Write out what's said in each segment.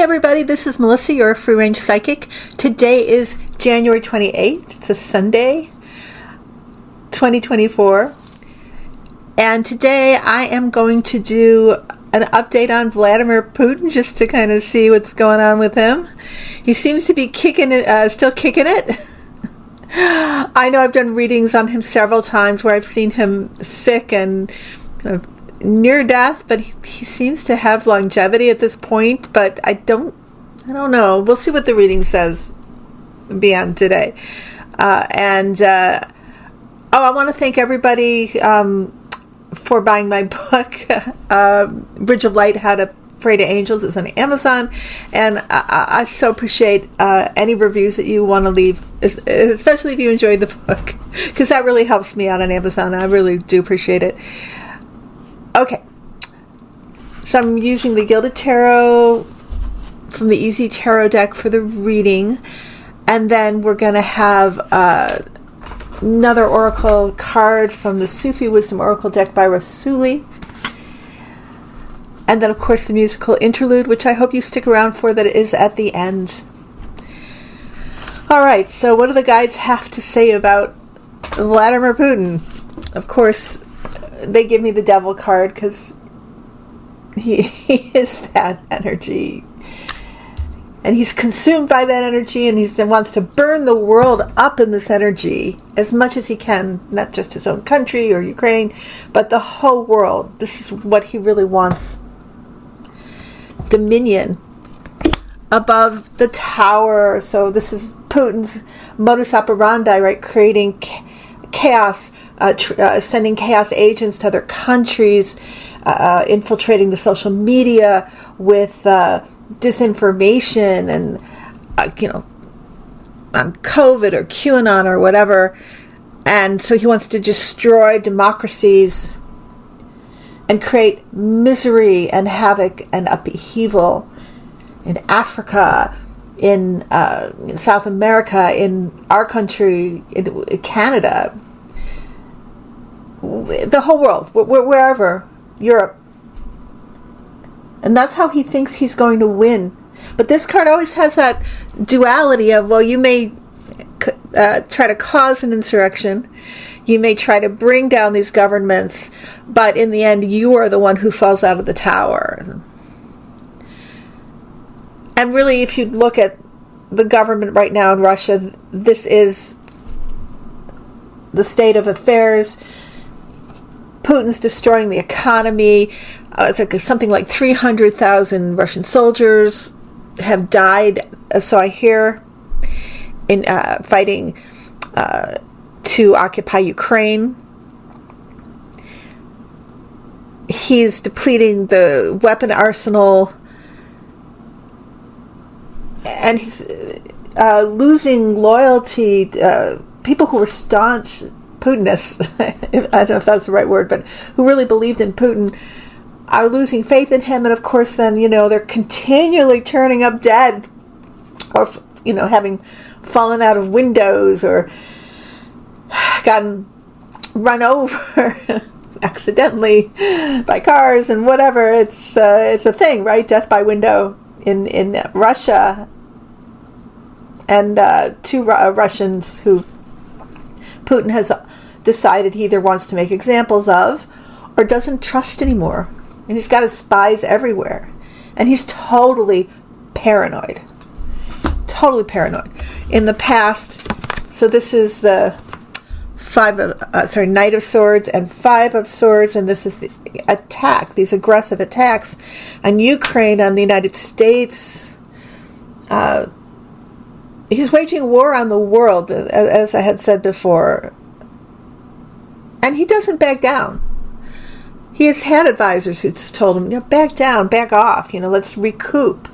everybody, this is Melissa, your free range psychic. Today is January 28th. It's a Sunday, 2024. And today I am going to do an update on Vladimir Putin just to kind of see what's going on with him. He seems to be kicking it, still kicking it. I know I've done readings on him several times where I've seen him sick and near death, but he seems to have longevity at this point, but I don't know. We'll see what the reading says beyond today. I want to thank everybody for buying my book. Bridge of Light, How to Pray to Angels is on Amazon, and I so appreciate any reviews that you want to leave, especially if you enjoyed the book, because that really helps me out on Amazon. I really do appreciate it. Okay, so I'm using the Gilded Tarot from the Easy Tarot deck for the reading, and then we're going to have another oracle card from the Sufi Wisdom Oracle deck by Rasuli, and then of course the musical interlude, which I hope you stick around for, that is at the end. Alright, so what do the guides have to say about Vladimir Putin? Of course, they give me the devil card because he is that energy, and he's consumed by that energy, and he wants to burn the world up in this energy as much as he can, not just his own country or Ukraine, but the whole world. This is what he really wants. Dominion above the tower. So this is Putin's modus operandi, right? Creating chaos, sending chaos agents to other countries, infiltrating the social media with disinformation and on COVID or QAnon or whatever. And so he wants to destroy democracies and create misery and havoc and upheaval in Africa, in South America, in our country, in Canada, the whole world, wherever, Europe. And that's how he thinks he's going to win. But this card always has that duality of, well, you may try to cause an insurrection, you may try to bring down these governments, but in the end, you are the one who falls out of the tower. And really, if you look at the government right now in Russia, this is the state of affairs. Putin's destroying the economy. It's like something like 300,000 Russian soldiers have died, so I hear, in fighting to occupy Ukraine. He's depleting the weapon arsenal, and he's losing loyalty. People who were staunch Putinists, I don't know if that's the right word, but who really believed in Putin, are losing faith in him. And of course then, they're continually turning up dead, or, having fallen out of windows or gotten run over accidentally by cars and whatever. It's a thing, right? Death by window in Russia. And two Russians who Putin has decided he either wants to make examples of or doesn't trust anymore. And he's got his spies everywhere. And he's totally paranoid. Totally paranoid. In the past, so this is the Knight of Swords and Five of Swords, and this is the attack, these aggressive attacks on Ukraine, on the United States. He's waging war on the world, as I had said before. And he doesn't back down. He has had advisors who just told him, back down, back off, let's recoup.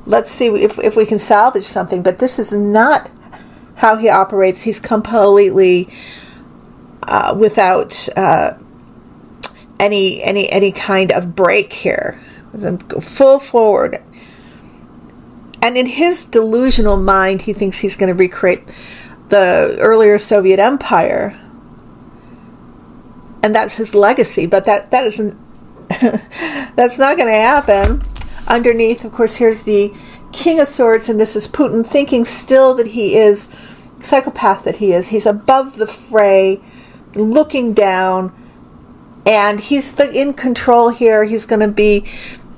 Let's see if we can salvage something. But this is not how he operates. He's completely without any kind of break here. Full forward. And in his delusional mind, he thinks he's going to recreate the earlier Soviet Empire. And that's his legacy. But that isn't, that's not going to happen. Underneath, of course, here's the King of Swords, and this is Putin, thinking still that he is, psychopath that he is. He's above the fray, looking down, and he's in control here. He's going to be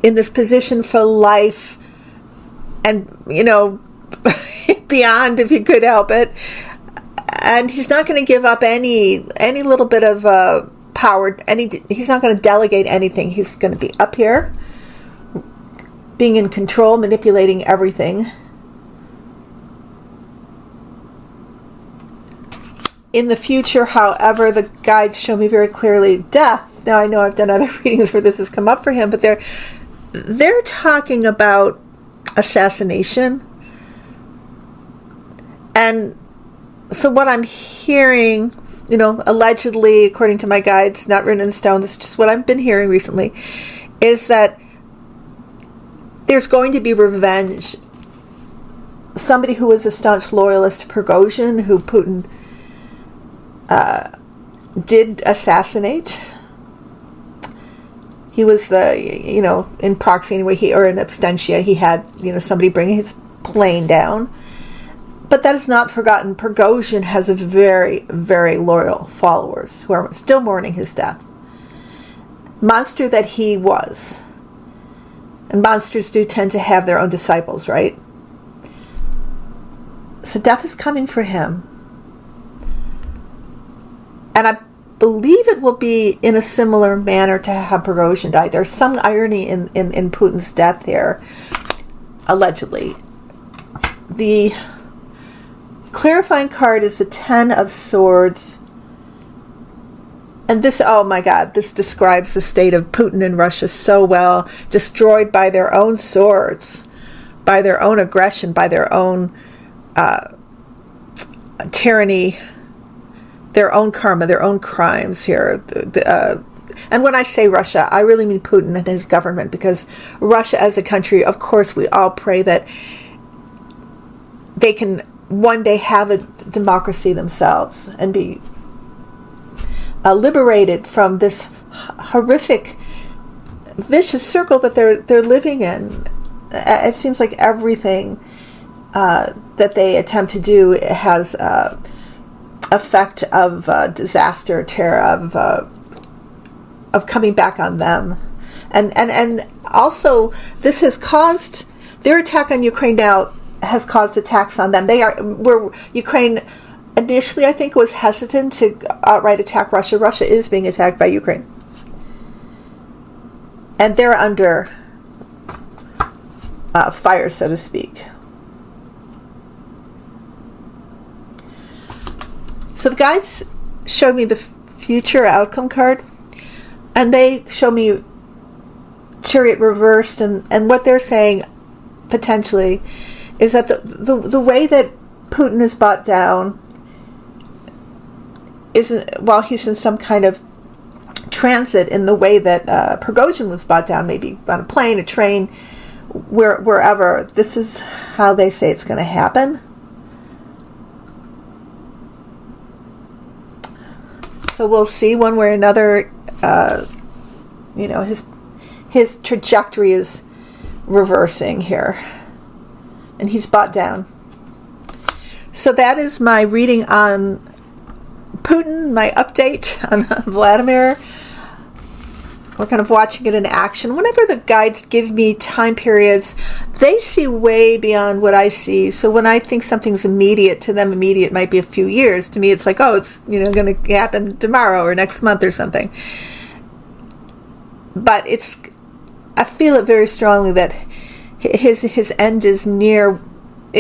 in this position for life, and, beyond if he could help it. And he's not going to give up any little bit of power. He's not going to delegate anything. He's going to be up here, being in control, manipulating everything. In the future, however, the guides show me very clearly death. Now, I know I've done other readings where this has come up for him, but they're talking about assassination. And so what I'm hearing, allegedly, according to my guides, not written in stone, this is just what I've been hearing recently, is that there's going to be revenge. Somebody who was a staunch loyalist to Prigozhin, who Putin did assassinate. He was in proxy anyway, or in absentia, he had, somebody bring his plane down. But that is not forgotten. Prigozhin has a very, very loyal followers who are still mourning his death. Monster that he was. And monsters do tend to have their own disciples, right? So death is coming for him. And I believe it will be in a similar manner to how Prigozhin died. There's some irony in Putin's death here, allegedly. The clarifying card is the Ten of Swords. And this, oh my God, this describes the state of Putin and Russia so well. Destroyed by their own swords, by their own aggression, by their own tyranny, their own karma, their own crimes here. And when I say Russia, I really mean Putin and his government, because Russia as a country, of course, we all pray that they can one day have a democracy themselves and be liberated from this horrific, vicious circle that they're living in. It seems like everything that they attempt to do has effect of disaster, terror, of coming back on them, and also this has caused their attack on Ukraine now has caused attacks on them. Ukraine initially, I think, was hesitant to outright attack Russia. Russia is being attacked by Ukraine, and they're under fire, so to speak. So the guides showed me the future outcome card, and they show me Chariot reversed, and what they're saying potentially is that the way that Putin is brought down isn't, while he's in some kind of transit, in the way that Prigozhin was brought down, maybe on a plane, a train, wherever. This is how they say it's going to happen. So we'll see one way or another. His trajectory is reversing here, and he's brought down. So that is my reading on Putin, my update on Vladimir. We're kind of watching it in action. Whenever the guides give me time periods, they see way beyond what I see. So when I think something's immediate, to them immediate might be a few years. To me, it's like, oh, it's going to happen tomorrow or next month or something. But I feel it very strongly that his end is near.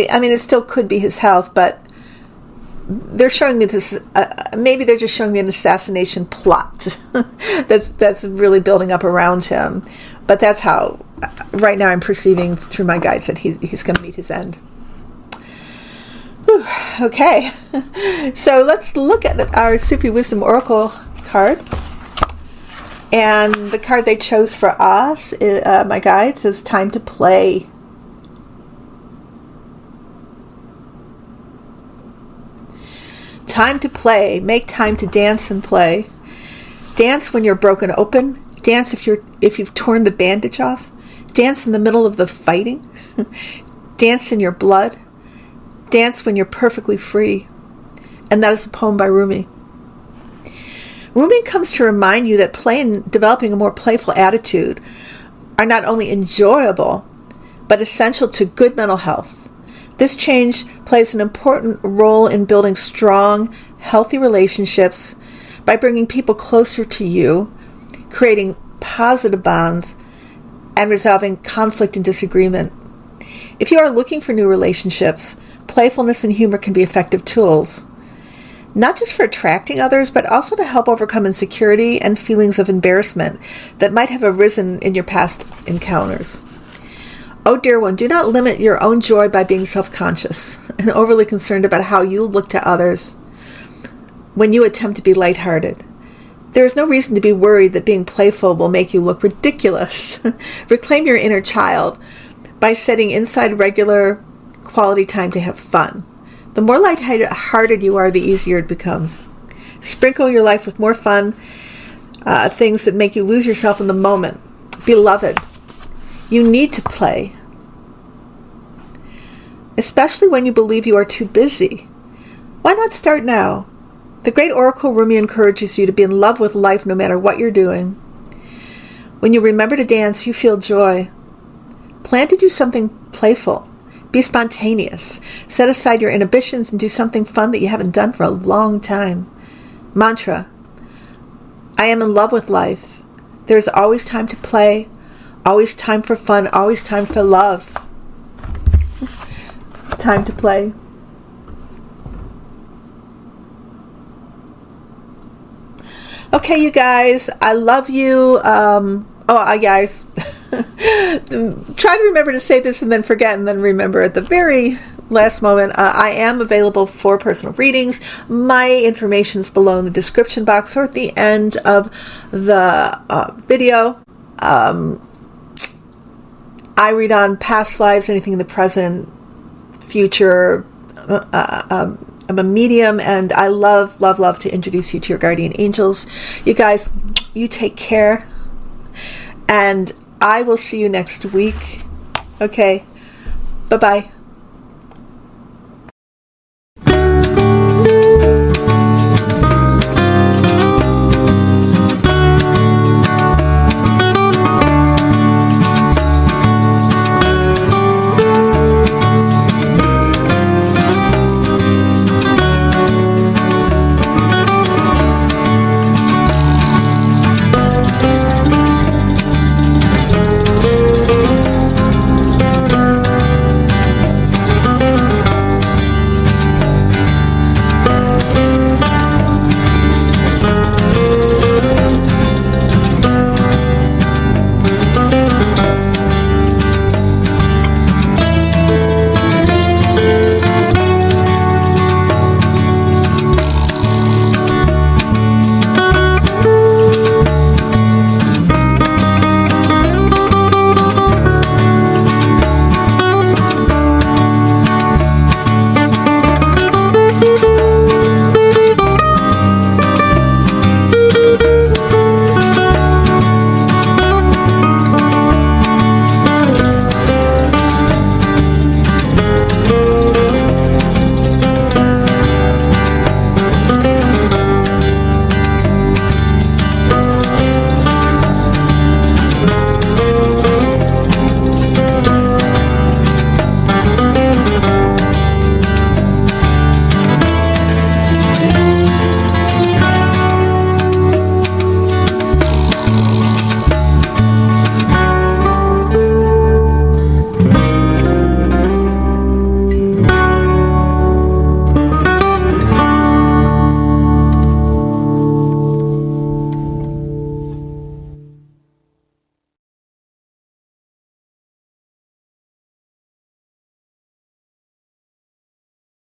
I mean, it still could be his health, but they're showing me this. Maybe they're just showing me an assassination plot that's really building up around him. But that's how, right now, I'm perceiving through my guides that he's going to meet his end. Whew, okay, so let's look at our Sufi Wisdom Oracle card. And the card they chose for us, my guides, is Time to Play. Time to play. Make time to dance and play. Dance when you're broken open. Dance if you've torn the bandage off. Dance in the middle of the fighting. Dance in your blood. Dance when you're perfectly free. And that is a poem by Rumi. Rumi comes to remind you that play and developing a more playful attitude are not only enjoyable, but essential to good mental health. This change plays an important role in building strong, healthy relationships by bringing people closer to you, creating positive bonds, and resolving conflict and disagreement. If you are looking for new relationships, playfulness and humor can be effective tools, not just for attracting others, but also to help overcome insecurity and feelings of embarrassment that might have arisen in your past encounters. Oh, dear one, do not limit your own joy by being self-conscious and overly concerned about how you look to others when you attempt to be lighthearted. There is no reason to be worried that being playful will make you look ridiculous. Reclaim your inner child by setting inside regular quality time to have fun. The more lighthearted you are, the easier it becomes. Sprinkle your life with more fun, things that make you lose yourself in the moment. Beloved, you need to play, especially when you believe you are too busy. Why not start now? The great oracle Rumi encourages you to be in love with life no matter what you're doing. When you remember to dance, you feel joy. Plan to do something playful. Be spontaneous. Set aside your inhibitions and do something fun that you haven't done for a long time. Mantra: I am in love with life. There's always time to play, always time for fun, always time for love. Time to play. Okay, you guys, I love you. Guys, try to remember to say this and then forget and then remember at the very last moment. I am available for personal readings. My information is below in the description box or at the end of the video. I read on past lives, anything in the present, future. I'm a medium, and I love to introduce you to your guardian angels. You guys, you take care, and I will see you next week. Okay, bye-bye.